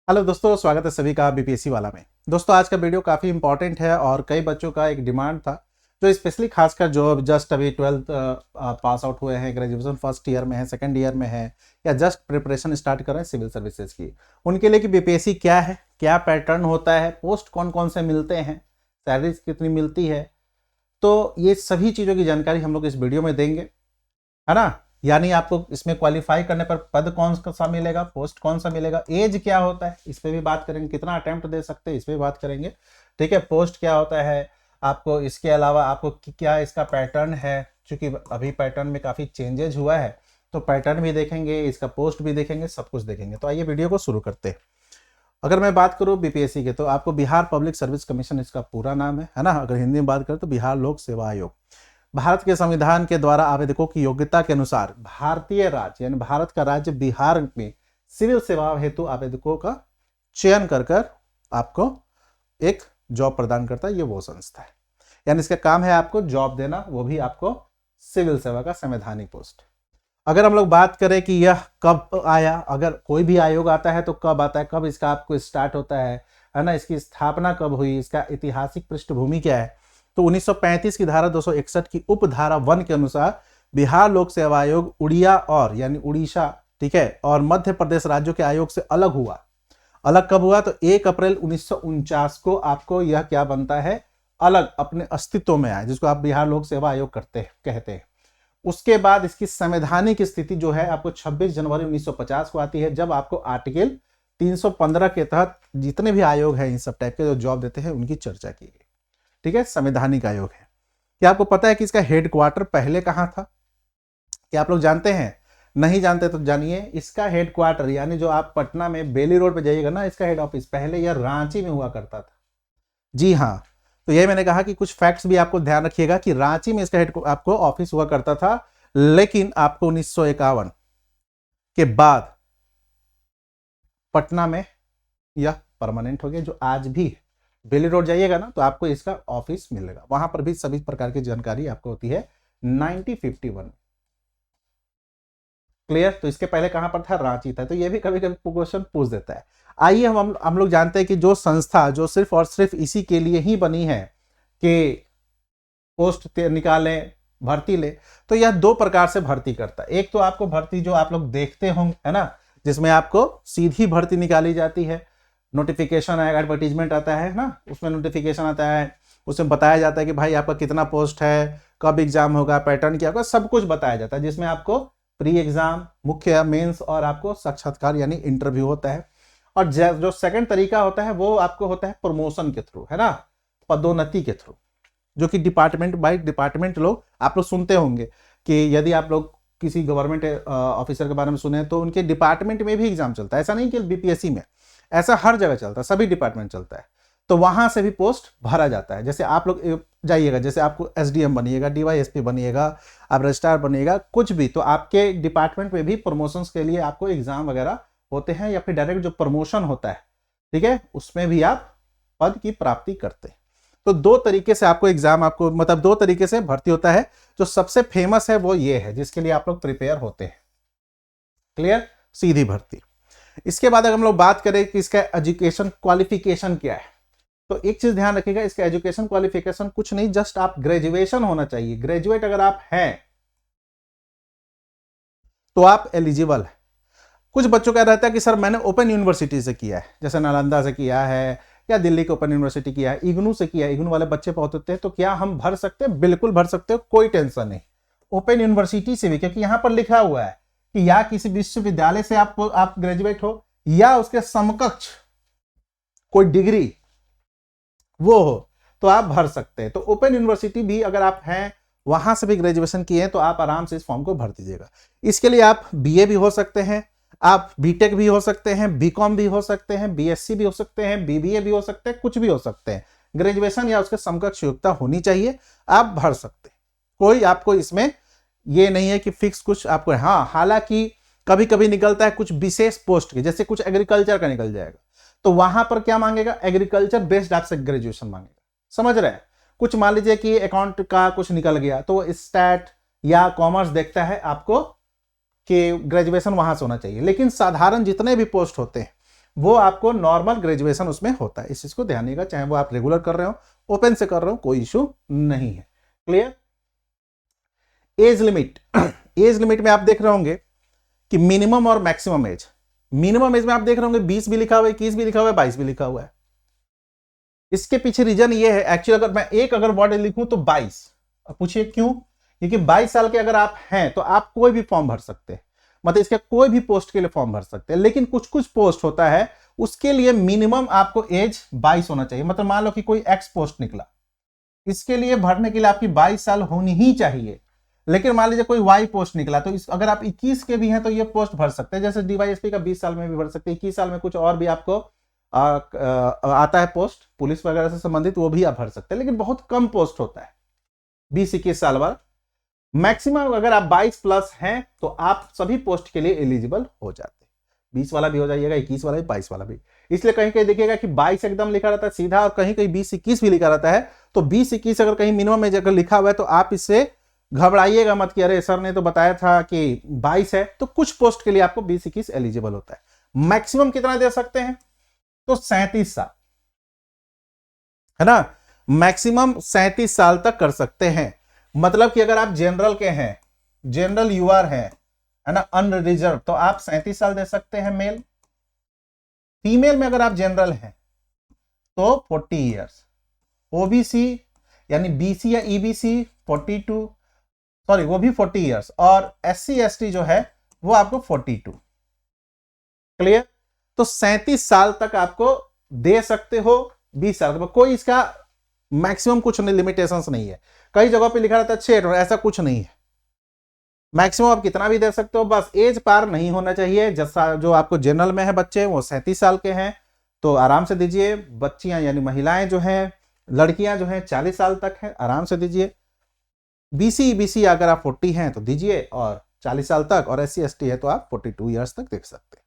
Hello दोस्तों, स्वागत है सभी का बीपीएससी वाला में। दोस्तों, आज का वीडियो काफ़ी इंपॉर्टेंट है और कई बच्चों का एक डिमांड था जो स्पेशली खासकर जो जस्ट अभी 12th पास आउट हुए हैं, ग्रेजुएशन फर्स्ट ईयर में है, सेकंड ईयर में है या जस्ट प्रिपरेशन स्टार्ट कर रहे हैं सिविल सर्विसेज की, उनके लिए कि बीपीएससी क्या है, क्या पैटर्न होता है, पोस्ट कौन कौन से मिलते हैं, सैलरीज कितनी मिलती है। तो ये सभी चीज़ों की जानकारी हम लोग इस वीडियो में देंगे, है ना। यानी आपको इसमें क्वालिफाई करने पर पद कौन सा मिलेगा, पोस्ट कौन सा मिलेगा, एज क्या होता है इस पे भी बात करेंगे, कितना अटेम्प्ट दे सकते हैं इस पे भी बात करेंगे, ठीक है। पोस्ट क्या होता है आपको, इसके अलावा आपको क्या इसका पैटर्न है, क्योंकि अभी पैटर्न में काफ़ी चेंजेज हुआ है तो पैटर्न भी देखेंगे, इसका पोस्ट भी देखेंगे, सब कुछ देखेंगे। तो आइए वीडियो को शुरू करते हैं। अगर मैं बात करूं बीपीएससी के तो आपको बिहार पब्लिक सर्विस कमीशन इसका पूरा नाम है ना। अगर हिंदी में बात करें तो बिहार लोक सेवा आयोग। भारत के संविधान के द्वारा आवेदकों की योग्यता के अनुसार भारतीय राज्य यानी भारत का राज्य बिहार में सिविल सेवा हेतु आवेदकों का चयन कर आपको एक जॉब प्रदान करता है। ये वो संस्था है, यानी इसका काम है आपको जॉब देना, वो भी आपको सिविल सेवा का संवैधानिक पोस्ट। अगर हम लोग बात करें कि यह कब आया, अगर कोई भी आयोग आता है तो कब आता है, कब इसका आपको स्टार्ट होता है ना, इसकी स्थापना कब हुई, इसका ऐतिहासिक पृष्ठभूमि क्या है, तो 1935 की धारा 261 की उपधारा 1 के अनुसार बिहार लोक सेवा आयोग उड़िया और यानी उड़ीसा, ठीक है, और मध्य प्रदेश राज्यों के आयोग से अलग हुआ। अलग कब हुआ तो 1 अप्रैल 1949 को आपको यह क्या बनता है, अलग अपने अस्तित्व में आया, जिसको आप बिहार लोक सेवा आयोग कहते हैं। उसके बाद इसकी संवैधानिक स्थिति जो है आपको 26 जनवरी 1950 को आती है, जब आपको आर्टिकल 315 के तहत जितने भी आयोग हैं इन सब टाइप के जो जॉब देते हैं उनकी चर्चा की गई, ठीक है। संवैधानिक आयोग है। क्या आपको पता है कि इसका हेडक्वार्टर पहले कहां था? क्या आप लोग जानते हैं? नहीं जानते तो जानिए। इसका हेडक्वार्टर यानी जो आप पटना में बेली रोड पे जाइएगा ना, इसका हेड ऑफिस पहले यह रांची में हुआ करता था। जी हाँ, तो यही मैंने कहा कि कुछ फैक्ट्स भी आपको ध्यान रखिएगा कि रांची में इसका आपको ऑफिस हुआ करता था, लेकिन आपको 1951 के बाद पटना में यह परमानेंट हो गया, जो आज भी है। बेली रोड जाइएगा ना तो आपको इसका ऑफिस मिलेगा, वहां पर भी सभी प्रकार की जानकारी आपको होती है 1951। क्लियर? तो इसके पहले कहां पर था? रांची था। तो ये भी कभी कभी क्वेश्चन पूछ देता है। आइए हम लोग जानते हैं कि जो संस्था जो सिर्फ और सिर्फ इसी के लिए ही बनी है कि पोस्ट निकालें, भर्ती ले, तो यह दो प्रकार से भर्ती करता है। एक तो आपको भर्ती जो आप लोग देखते होंगे, है ना, जिसमें आपको सीधी भर्ती निकाली जाती है, नोटिफिकेशन आएगा, एडवर्टीजमेंट आता है ना, उसमें नोटिफिकेशन आता है, उसमें बताया जाता है कि भाई आपका कितना पोस्ट है, कब एग्जाम होगा, पैटर्न क्या होगा, सब कुछ बताया जाता है, जिसमें आपको प्री एग्जाम, मुख्य, मेंस और आपको साक्षात्कार यानी इंटरव्यू होता है। और जो सेकंड तरीका होता है वो आपको होता है प्रमोशन के थ्रू, है ना, पदोन्नति के थ्रू, जो कि डिपार्टमेंट बाय डिपार्टमेंट लोग आप लोग सुनते होंगे कि यदि आप लोग किसी गवर्नमेंट ऑफिसर के बारे में सुने तो उनके डिपार्टमेंट में भी एग्जाम चलता है। ऐसा नहीं कि बीपीएससी में, ऐसा हर जगह चलता है, सभी डिपार्टमेंट चलता है। तो वहां से भी पोस्ट भरा जाता है। जैसे आप लोग जाइएगा, जैसे आपको एसडीएम बनिएगा, डीवाईएसपी बनिएगा, आप रजिस्ट्रार बनिएगा, कुछ भी, तो आपके डिपार्टमेंट में भी प्रमोशंस के लिए आपको एग्जाम वगैरह होते हैं, या फिर डायरेक्ट जो प्रमोशन होता है, ठीक है, उसमें भी आप पद की प्राप्ति करते हैं। तो दो तरीके से आपको एग्जाम, आपको मतलब दो तरीके से भर्ती होता है। जो सबसे फेमस है वो ये है जिसके लिए आप लोग प्रिपेयर होते हैं। क्लियर? सीधी भर्ती। इसके बाद अगर हम लोग बात करें कि इसका एजुकेशन क्वालिफिकेशन क्या है, तो एक चीज ध्यान रखिएगा, इसका एजुकेशन क्वालिफिकेशन कुछ नहीं, जस्ट आप ग्रेजुएशन होना चाहिए। ग्रेजुएट अगर आप हैं तो आप एलिजिबल है। कुछ बच्चों का रहता है कि सर मैंने ओपन यूनिवर्सिटी से किया है, जैसे नालंदा से किया है या दिल्ली की ओपन यूनिवर्सिटी किया है, इग्नू से किया है, इग्नू वाले बच्चे बहुत होते हैं, तो क्या हम भर सकते हैं? बिल्कुल भर सकते हो, कोई टेंशन नहीं। ओपन यूनिवर्सिटी से भी, क्योंकि यहां पर लिखा हुआ है कि या किसी विश्वविद्यालय से आप ग्रेजुएट हो या उसके समकक्ष कोई डिग्री वो हो, तो आप भर सकते हैं। तो ओपन यूनिवर्सिटी भी अगर आप हैं, वहां से भी ग्रेजुएशन किए हैं, तो आप आराम से इस फॉर्म को भर दीजिएगा। इसके लिए आप बीए भी हो सकते हैं, आप बीटेक भी हो सकते हैं, बीकॉम भी हो सकते हैं, बीएससी भी हो सकते हैं, बीबीए भी हो सकते हैं, कुछ भी हो सकते हैं। ग्रेजुएशन या उसके समकक्ष योग्यता होनी चाहिए, आप भर सकते हैं। कोई आपको इसमें ये नहीं है कि फिक्स कुछ आपको, हाँ, हालांकि कभी कभी निकलता है कुछ विशेष पोस्ट के, जैसे कुछ एग्रीकल्चर का निकल जाएगा, तो वहां पर क्या मांगेगा? एग्रीकल्चर बेस्ड आपसे ग्रेजुएशन मांगेगा। समझ रहे हैं? कुछ मान लीजिए कि अकाउंट का कुछ निकल गया, तो स्टैट या कॉमर्स देखता है आपको कि ग्रेजुएशन वहां से होना चाहिए। लेकिन साधारण जितने भी पोस्ट होते हैं वो आपको नॉर्मल ग्रेजुएशन उसमें होता है। इस चीज को ध्यान रखिएगा, चाहे वो आप रेगुलर कर रहे हो, ओपन से कर रहे हो, कोई इशू नहीं है। Clear. Age limit, age limit में आप देख रहे होंगे कि मिनिमम और मैक्सिमम एज, मिनिमम एज में आप देख रहे होंगे 20 भी लिखा हुआ है, 21 भी लिखा हुआ है, 22 भी लिखा हुआ है। इसके पीछे रीजन ये है, एक्चुअली अगर मैं एक अगर वर्ड लिखूं तो 22, पूछिए क्यों? क्योंकि 22 साल के अगर आप हैं तो आप कोई भी फॉर्म भर सकते हैं, मतलब इसके कोई भी पोस्ट के लिए फॉर्म भर सकते हैं। लेकिन कुछ कुछ पोस्ट होता है उसके लिए मिनिमम आपको एज 22 होना चाहिए। मतलब मान लो कि कोई एक्स पोस्ट निकला, इसके लिए भरने के लिए आपकी 22 साल होनी ही चाहिए। लेकिन मान लीजिए कोई वाई पोस्ट निकला, तो अगर आप 21 के भी हैं तो ये पोस्ट भर सकते हैं। जैसे डीवाईएसपी का 20 साल में भी भर सकते हैं, 21 साल में कुछ और भी आपको आता है पोस्ट पुलिस वगैरह से संबंधित, वो भी आप भर सकते हैं। लेकिन बहुत कम पोस्ट होता है 20-21 साल बाद। मैक्सिमम अगर आप 22 प्लस हैं तो आप सभी पोस्ट के लिए एलिजिबल हो जाते हैं। 20 वाला भी हो जाइएगा, 21 वाला भी, 22 वाला भी। इसलिए कहीं कहीं देखिएगा कि 22 एकदम लिखा रहता है सीधा, और कहीं कहीं 20-21 भी लिखा रहता है। तो 20-21 अगर कहीं मिनिमम में अगर लिखा हुआ है तो आप इससे घबराइएगा मत कि अरे सर ने तो बताया था कि 22 है। तो कुछ पोस्ट के लिए आपको 20-21 एलिजिबल होता है। मैक्सिमम कितना दे सकते हैं? तो 37 साल, है ना। मैक्सिमम 37 साल तक कर सकते हैं। मतलब कि अगर आप जनरल के हैं, जनरल यूआर है ना, अनरिजर्व, तो आप 37 साल दे सकते हैं मेल। फीमेल में अगर आप जनरल हैं तो 40 ईयर्स। ओबीसी यानी बीसी या ईबीसी 42, सॉरी वो भी 40 ईयर्स, और एससी एसटी जो है वो आपको 42। क्लियर। तो 37 साल तक आपको दे सकते हो, 20 साल तक कोई इसका मैक्सिमम कुछ नहीं, लिमिटेशंस नहीं है। कई जगहों पे लिखा रहता है 6, ऐसा कुछ नहीं है। मैक्सिमम आप कितना भी दे सकते हो, बस एज पार नहीं होना चाहिए। जैसा जो आपको जनरल में है बच्चे वो 37 साल के हैं तो आराम से दीजिए। बच्चियां यानी महिलाएं जो हैं, लड़कियां जो हैं 40 साल तक हैं, आराम से दीजिए। बीसी अगर आप 40 हैं तो दीजिए और 40 साल तक, और एससी एसटी है तो आप 42 ईयर्स तक देख सकते हैं।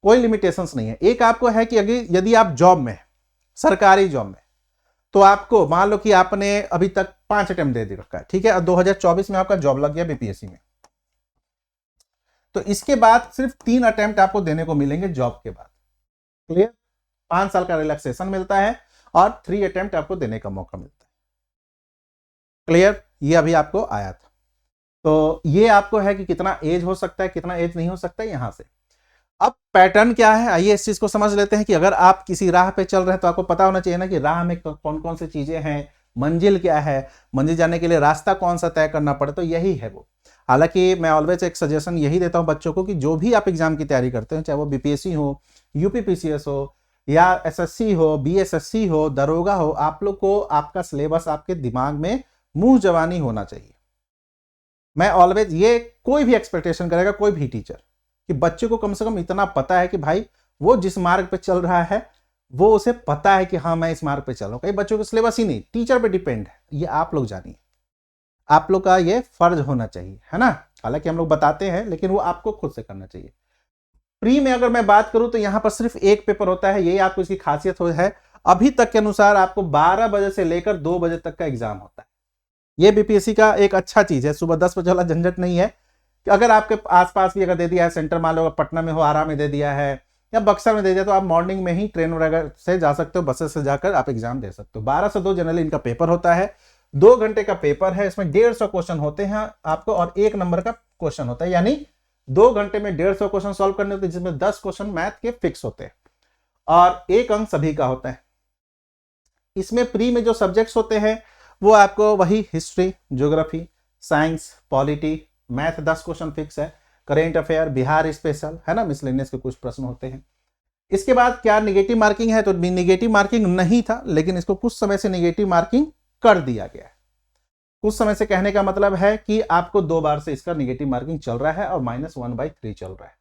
कोई लिमिटेशंस नहीं है। एक आपको है कि यदि आप जॉब में, सरकारी जॉब में, तो आपको मान लो कि आपने अभी तक 5 अटेम्प्ट दे रखा है, ठीक है, और 2024 में आपका जॉब लग गया बीपीएससी में, तो इसके बाद सिर्फ 3 अटेम्प्ट आपको देने को मिलेंगे जॉब के बाद। क्लियर। 5 साल का रिलैक्सेशन मिलता है और 3 अटेम्प्ट आपको देने का मौका मिलता है। क्लियर। ये अभी आपको आया था। तो ये आपको है कि कितना एज हो सकता है, कितना एज नहीं हो सकता है यहां से। अब पैटर्न क्या है, आइए इस चीज को समझ लेते हैं कि अगर आप किसी राह पे चल रहे हैं तो आपको पता होना चाहिए ना कि राह में कौन कौन सी चीजें हैं, मंजिल क्या है, मंजिल जाने के लिए रास्ता कौन सा तय करना पड़े, तो यही है वो। हालांकि मैं ऑलवेज एक सजेशन यही देता हूं बच्चों को कि जो भी आप एग्जाम की तैयारी करते हैं, चाहे वो बीपीएससी हो, यूपीपीसीएस हो, या एसएससी हो, बीएसएससी हो, दरोगा हो, आप लोग को आपका सिलेबस आपके दिमाग में मुंह जवानी होना चाहिए। मैं ऑलवेज ये, कोई भी एक्सपेक्टेशन करेगा कोई भी टीचर, कि बच्चे को कम से कम इतना पता है कि भाई वो जिस मार्ग पे चल रहा है वो उसे पता है कि हाँ मैं इस मार्ग पे चल रहा हूं। कई बच्चों का सिलेबस ही नहीं, टीचर पे डिपेंड है। ये आप लोग जानिए, आप लोग का ये फर्ज होना चाहिए, है ना। हालांकि हम लोग बताते हैं लेकिन वो आपको खुद से करना चाहिए। प्री में अगर मैं बात करूं तो यहां पर सिर्फ एक पेपर होता है, यही आपको इसकी खासियत है। अभी तक के अनुसार आपको 12 बजे से लेकर 2 बजे तक का एग्जाम होता है। ये बीपीएससी का एक अच्छा चीज है, सुबह 10 बजे वाला झंझट नहीं है। कि अगर आपके आसपास भी अगर दे दिया है सेंटर, मान लो पटना में हो, आरा में दे दिया है या बक्सर में दे दिया, तो आप मॉर्निंग में ही ट्रेन वगैरह से जा सकते हो, बसेस से जाकर आप एग्जाम दे सकते हो। 12 से 2 जनरली इनका पेपर होता है। 2 घंटे का पेपर है, इसमें 150 क्वेश्चन होते हैं आपको, और 1 नंबर का क्वेश्चन होता है। यानी 2 घंटे में 150 क्वेश्चन सॉल्व करने होते हैं, जिसमें 10 क्वेश्चन मैथ के फिक्स होते हैं और 1 अंक सभी का होता है। इसमें प्री में जो सब्जेक्ट्स होते हैं वो आपको वही history, geography, science, polity, math 10 question fix है, करेंट अफेयर, बिहार स्पेशल, है ना, मिसलेनियस के कुछ प्रश्न होते हैं। इसके बाद क्या निगेटिव मार्किंग है, तो निगेटिव मार्किंग नहीं था, लेकिन इसको कुछ समय से निगेटिव मार्किंग कर दिया गया है। कुछ समय से कहने का मतलब है कि आपको 2 बार से इसका निगेटिव मार्किंग चल रहा है और -1/3 चल रहा है।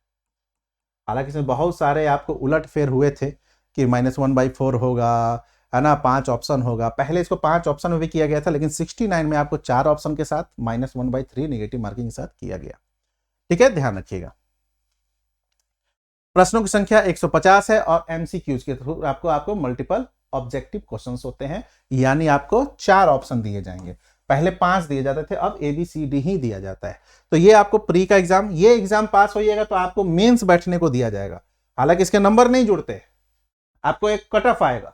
हालांकि इसमें बहुत सारे आपको उलट फेर हुए थे कि -1/4 होगा, है ना, 5 ऑप्शन होगा। पहले इसको 5 ऑप्शन में भी किया गया था, लेकिन 69 में आपको 4 ऑप्शन के साथ -1/3 निगेटिव मार्किंग के साथ किया गया। ठीक है, ध्यान रखिएगा। प्रश्नों की संख्या 150 है और एमसीक्यूज के थ्रू आपको मल्टीपल ऑब्जेक्टिव क्वेश्चंस होते हैं, यानी आपको 4 ऑप्शन दिए जाएंगे। पहले 5 दिए जाते थे, अब ABCD ही दिया जाता है। तो ये आपको प्री का एग्जाम, ये एग्जाम पास होइएगा तो आपको मेंस बैठने को दिया जाएगा। हालांकि इसके नंबर नहीं जुड़ते, आपको एक कट ऑफ आएगा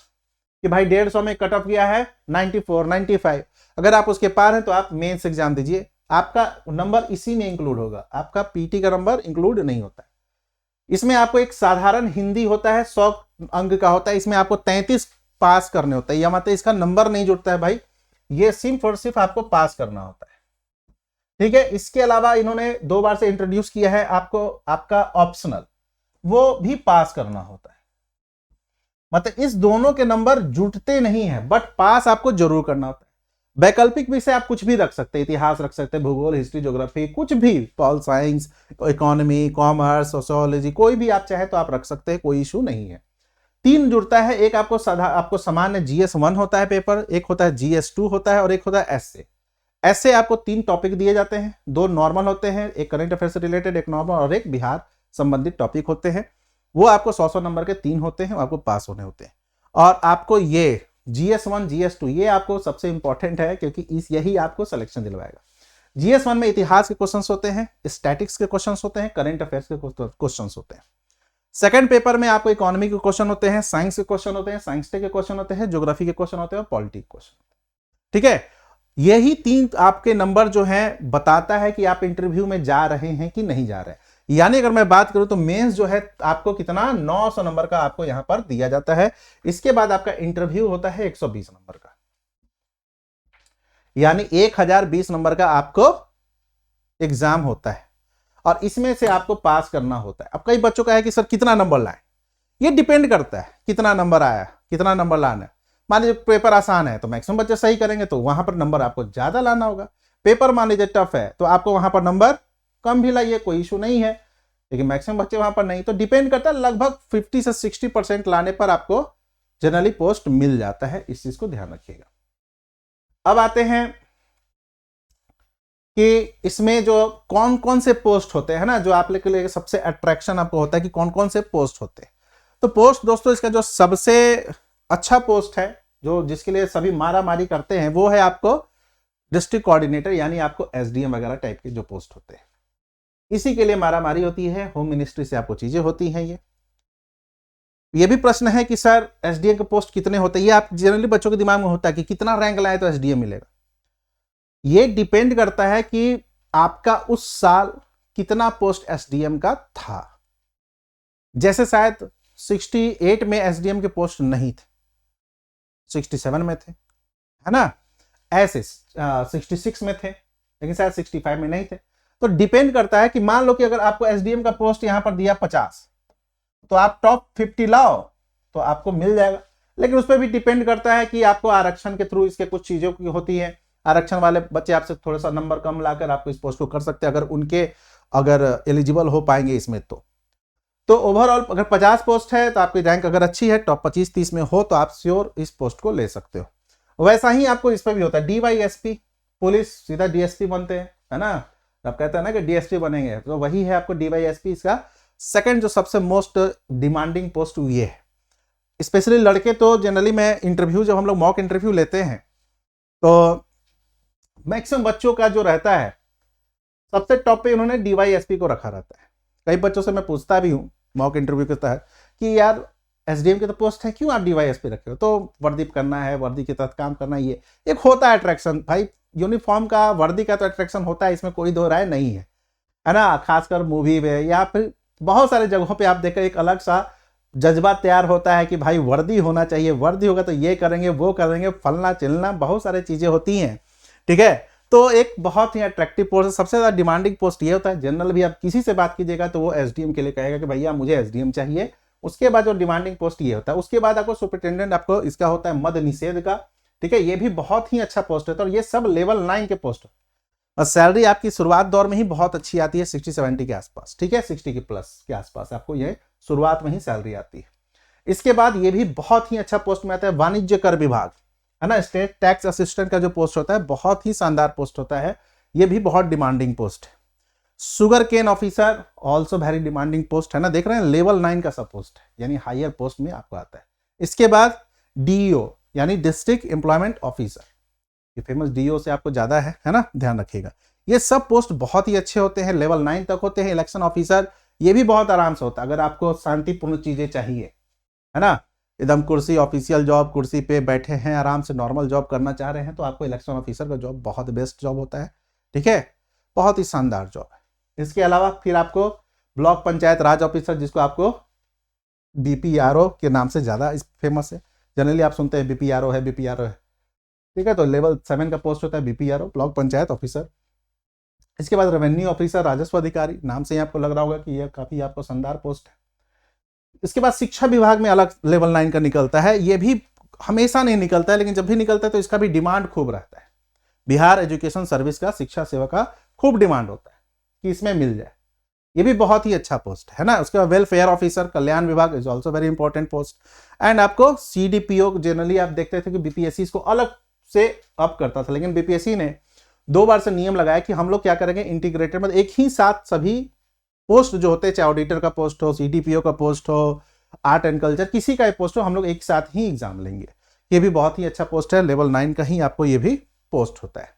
कि भाई 150 में कट ऑफ गया है 94, 95, अगर आप उसके पार हैं तो आप मेंस एग्जाम दीजिए, आपका नंबर इसी में इंक्लूड होगा, आपका पीटी का नंबर इंक्लूड नहीं होता है। इसमें आपको एक साधारण हिंदी होता है 100 अंक का होता है, इसमें आपको 33 पास करने होता है, या मतलब इसका नंबर नहीं जुड़ता है भाई, ये सिर्फ और सिर्फ आपको पास करना होता है। ठीक है, इसके अलावा इन्होंने 2 बार से इंट्रोड्यूस किया है आपको आपका ऑप्शनल, वो भी पास करना होता है। मतलब इस दोनों के नंबर जुटते नहीं है, बट पास आपको जरूर करना होता है। वैकल्पिक विषय आप कुछ भी रख सकते हैं, इतिहास रख सकते हैं, भूगोल, हिस्ट्री, ज्योग्राफी, कुछ भी, pol science, economy, commerce, sociology, कोई भी आप चाहे तो आप रख सकते हैं, कोई इशू नहीं है। 3 जुड़ता है, एक आपको सामान्य GS1 होता है पेपर, एक होता है GS2 होता है, और एक होता है एसए। ऐसे आपको 3 टॉपिक दिए जाते हैं, 2 नॉर्मल होते हैं, एक करंट अफेयर से रिलेटेड, एक नॉर्मल, और एक बिहार संबंधित टॉपिक होते हैं। वो आपको 100 नंबर के 3 होते हैं, आपको पास होने होते हैं। और आपको ये GS1, GS2 ये आपको सबसे इंपॉर्टेंट है, क्योंकि यही आपको सिलेक्शन दिलवाएगा। GS1 में इतिहास के क्वेश्चंस होते हैं, स्टैटिक्स के क्वेश्चंस होते हैं, करंट अफेयर्स के क्वेश्चंस होते हैं। सेकंड पेपर में आपको इकोनॉमी के क्वेश्चन होते हैं, साइंस के क्वेश्चन होते हैं, साइंस के क्वेश्चन होते हैं, ज्योग्राफी के क्वेश्चन होते हैं, और पॉलिटिक्स क्वेश्चन। ठीक है, यही 3 आपके नंबर जो है बताता है कि आप इंटरव्यू में जा रहे हैं कि नहीं जा रहे हैं। यानी अगर मैं बात करूं तो मेंस जो है आपको कितना 900 नंबर का आपको यहां पर दिया जाता है। इसके बाद आपका इंटरव्यू होता है 120 नंबर का, यानी 1020 नंबर का आपको एग्जाम होता है, और इसमें से आपको पास करना होता है। अब कई बच्चों का है कि सर कितना नंबर लाए, ये डिपेंड करता है कितना नंबर आया, कितना नंबर लाना है। मान लीजिए पेपर आसान है तो मैक्सिमम बच्चे सही करेंगे, तो वहां पर नंबर आपको ज्यादा लाना होगा। पेपर मान लीजिए टफ है तो आपको वहां पर नंबर कम भी लाइए, कोई इशू नहीं है, लेकिन मैक्सिमम बच्चे वहां पर नहीं, तो डिपेंड करता है। लगभग 50 से 60% लाने पर आपको जनरली पोस्ट मिल जाता है, इस चीज को ध्यान रखिएगा। अब आते हैं कि इसमें जो कौन कौन से पोस्ट होते हैं ना, जो आप के लिए सबसे अट्रैक्शन आपको होता है कि कौन कौन से पोस्ट होते हैं। तो पोस्ट दोस्तों इसका जो सबसे अच्छा पोस्ट है, जो जिसके लिए सभी मारा मारी करते हैं, वो है आपको डिस्ट्रिक्ट कोऑर्डिनेटर, यानी आपको SDM वगैरह टाइप के जो पोस्ट होते हैं, इसी के लिए मारा मारी होती है। होम मिनिस्ट्री से आपको चीजें होती हैं। ये भी प्रश्न है कि सर SDM के पोस्ट कितने होते हैं, ये आप जनरली बच्चों के दिमाग में होता है कि कितना रैंक लाए तो SDM मिलेगा। ये डिपेंड करता है कि आपका उस साल कितना पोस्ट SDM का था। जैसे शायद 68 में SDM के पोस्ट नहीं थे, 67 में थे, है ना, ऐसे 66 में थे, लेकिन शायद 65 में नहीं थे। तो डिपेंड करता है कि मान लो कि अगर आपको SDM का पोस्ट यहां पर दिया 50, तो आप टॉप 50 लाओ तो आपको मिल जाएगा। लेकिन उस पर भी डिपेंड करता है कि आपको आरक्षण के थ्रू इसके कुछ चीजों की होती है, आरक्षण वाले बच्चे आपसे थोड़ा सा नंबर कम लाकर आपको इस पोस्ट को कर सकते हैं, अगर एलिजिबल हो पाएंगे इसमें। तो ओवरऑल अगर 50 पोस्ट है तो आपकी रैंक अगर अच्छी है, टॉप 25-30 में हो, तो आप श्योर इस पोस्ट को ले सकते हो। वैसा ही आपको इस पर भी होता है। DYSP पुलिस सीधा DSP बनते हैं, है ना, आप कहते हैं ना कि DSP बनेंगे, तो वही है आपको DYSP। इसका सेकंड जो सबसे मोस्ट डिमांडिंग पोस्ट ये है। स्पेशली लड़के तो जनरली मैं इंटरव्यू, जब हम लोग मॉक इंटरव्यू लेते हैं तो मैक्सिमम बच्चों का जो रहता है सबसे टॉप पे उन्होंने DYSP को रखा रहता है। कई बच्चों से मैं पूछता भी हूँ मॉक इंटरव्यू के तहत कि यार SDM के तो पोस्ट है, क्यों आप DYSP रखे हो? तो वर्दी करना है, वर्दी के तहत काम करना, ये एक होता है अट्रैक्शन। भाई यूनिफॉर्म का, वर्दी का तो अट्रैक्शन होता है, इसमें कोई दो राय नहीं है, है ना। खासकर मूवी में या फिर बहुत सारे जगहों पे आप देखकर एक अलग सा जज्बा तैयार होता है कि भाई वर्दी होना चाहिए, वर्दी होगा तो ये करेंगे, वो करेंगे, फलना चिलना, बहुत सारी चीजें होती हैं। ठीक है, तो एक बहुत ही अट्रैक्टिव पोस्ट है। सबसे ज्यादा डिमांडिंग पोस्ट ये होता है। जनरल भी आप किसी से बात कीजिएगा तो वो SDM के लिए कहेगा कि भैया मुझे SDM चाहिए। उसके बाद जो डिमांडिंग पोस्ट ये होता है, उसके बाद आपको सुपरिटेंडेंट, आपको इसका होता है मद निषेध का। ठीक है, ये भी बहुत ही अच्छा पोस्ट है। तो ये सब लेवल 9 के पोस्ट है, और सैलरी आपकी शुरुआत दौर में ही बहुत अच्छी आती है, 60-70 के आसपास। ठीक है, 60 के प्लस के आसपास आपको ये शुरुआत में ही सैलरी आती है। इसके बाद ये भी बहुत ही अच्छा पोस्ट में आता है वाणिज्य कर विभाग, है ना, स्टेट टैक्स असिस्टेंट का जो पोस्ट होता है, बहुत ही शानदार पोस्ट होता है। ये भी बहुत डिमांडिंग पोस्ट है। Sugarcane officer also very demanding post, है ना, देख रहे हैं, लेवल 9 का सब पोस्ट है, यानी हायर पोस्ट में आपको आता है। इसके बाद DEO यानी डिस्ट्रिक्ट एम्प्लॉयमेंट ऑफिसर, ये फेमस DEO से आपको ज्यादा है ना, ध्यान रखिएगा। ये सब पोस्ट बहुत ही अच्छे होते हैं, लेवल 9 तक होते हैं। इलेक्शन ऑफिसर ये भी बहुत आराम से होता है। अगर आपको शांतिपूर्ण चीजें चाहिए, है ना, एकदम कुर्सी, ऑफिशियल जॉब, कुर्सी पे बैठे हैं आराम से नॉर्मल जॉब करना चाह रहे हैं, तो आपको इलेक्शन ऑफिसर का जॉब बहुत बेस्ट जॉब होता है। ठीक है, बहुत ही शानदार जॉब है। इसके अलावा फिर आपको ब्लॉक पंचायत राज ऑफिसर, जिसको आपको बीपीआरओ के नाम से ज्यादा फेमस है। जनरली आप सुनते हैं बीपीआरओ है, बीपीआरओ है। ठीक है, तो लेवल 7 का पोस्ट होता है बीपीआरओ, ब्लॉक पंचायत ऑफिसर। इसके बाद रेवेन्यू ऑफिसर, राजस्व अधिकारी, नाम से ही आपको लग रहा होगा कि यह काफी आपको शानदार पोस्ट है। इसके बाद शिक्षा विभाग में अलग लेवल 9 का निकलता है। ये भी हमेशा नहीं निकलता है, लेकिन जब भी निकलता है तो इसका भी डिमांड खूब रहता है। बिहार एजुकेशन सर्विस का, शिक्षा सेवा का खूब डिमांड होता है कि इसमें मिल जाए। ये भी बहुत ही अच्छा पोस्ट है ना। उसके बाद वेलफेयर ऑफिसर, कल्याण विभाग is also very important post. And आपको सीडीपीओ, जनरली आप देखते थे कि बीपीएससी इसको अलग से अप करता था, लेकिन बीपीएससी ने 2 बार से नियम लगाया कि हम लोग क्या करेंगे, इंटीग्रेटेड मतलब एक ही साथ सभी पोस्ट जो होते हैं, चाहे ऑडिटर का पोस्ट हो, सीडीपीओ का पोस्ट हो, आर्ट एंड कल्चर, किसी का पोस्ट हो, हम लोग एक साथ ही एग्जाम लेंगे। ये भी बहुत ही अच्छा पोस्ट है, लेवल 9 का ही आपको ये भी पोस्ट होता है।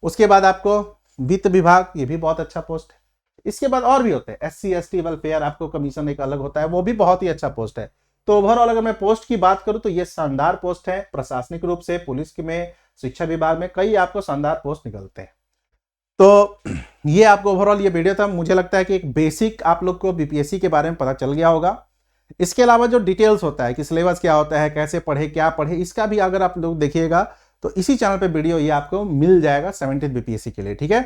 उसके बाद आपको वित्त विभाग, ये भी बहुत अच्छा पोस्ट है। इसके बाद और भी होते हैं, SC ST वेलफेयर, आपको कमीशन एक अलग होता है, वो भी बहुत ही अच्छा पोस्ट है। तो ओवरऑल अगर मैं पोस्ट की बात करूं तो ये शानदार पोस्ट है। प्रशासनिक रूप से पुलिस में, शिक्षा विभाग में कई आपको शानदार पोस्ट निकलते हैं। तो ये आपको ओवरऑल ये वीडियो था। मुझे लगता है कि एक बेसिक आप लोग को बीपीएससी के बारे में पता चल गया होगा। इसके अलावा जो डिटेल्स होता है कि सिलेबस क्या होता है, कैसे पढ़े, क्या पढ़े, इसका भी अगर आप लोग देखिएगा तो इसी चैनल पे वीडियो ये आपको मिल जाएगा 17th बीपीएससी के लिए। ठीक है,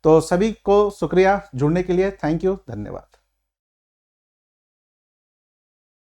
तो सभी को शुक्रिया जुड़ने के लिए, थैंक यू, धन्यवाद।